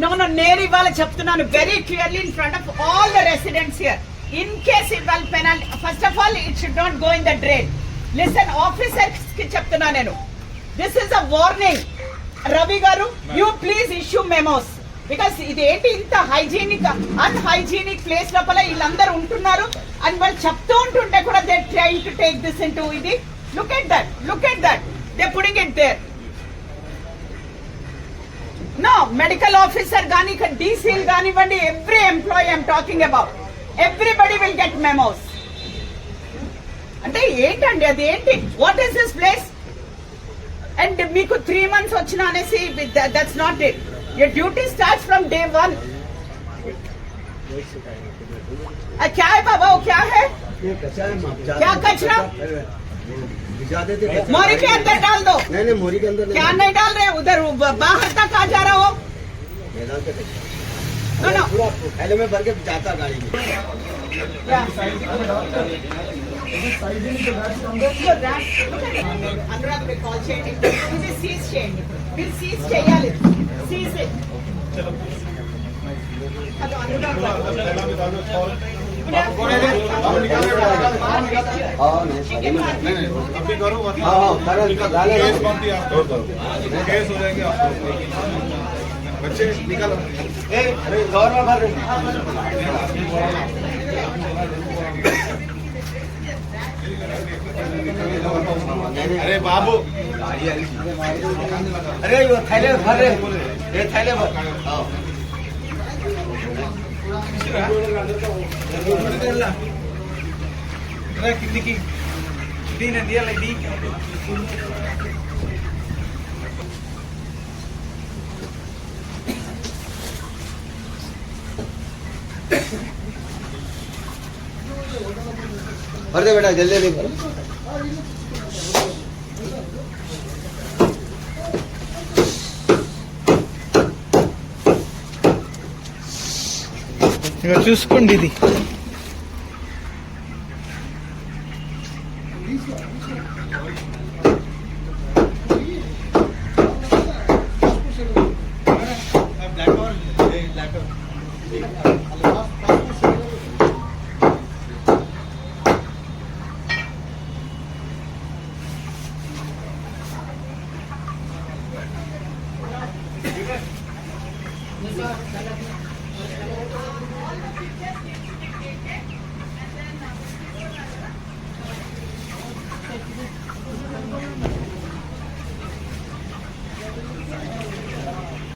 No, నేను ఇవాళ చెప్తున్నాను very clearly in front of all the residents here. In case ఇవాళ penalty, first of all it should not go in the drain. Listen, officers కి చెప్తున్నా నేను, this is a warning. Ravi garu, you please issue memos. Because ఇది ఏంటి ఇంత hygienic unhygienic place లోపల వీళ్ళందరూ ఉంటున్నారు అని వాళ్ళు చెప్తూ ఉంటుంటే కూడా they trying to take this into ఇది. Look at that they putting it there. No, medical officer కానీ ఇక్కడ డీసీలు కానివ్వండి, every employee I'm talking about, everybody will get memos. అంటే ఏంటండి అది ఏంటి? What is this place? And మీకు 3 months వచ్చిన అనేసి that's not it. Your duty starts from day 1. क्या है बाबा, वो क्या है? क्या कचरा? मोरी के अंदर डाल दो. नहीं मोरी के अंदर क्या नहीं डाल रहे? उधर बाहर तक आ जा रहा हो. नो पहले मैं भर के जाता गाड़ी में. అనురాగ్ కాల్ చేయండి, ఇది సీజ్ చేయండి. మీరు సీజ్ చేయాలి, సీజ్. అది అనురాగ్ बच्चे निकालो. अरे गौर में भर अरे बाबू, अरे वो थैले भर रहे, ये थैले भर. कितनी दिन दिया लगी भर दे बेटा, जल्दी नहीं भर. ఇక చూసుకోండి ఇది. ब्लैक और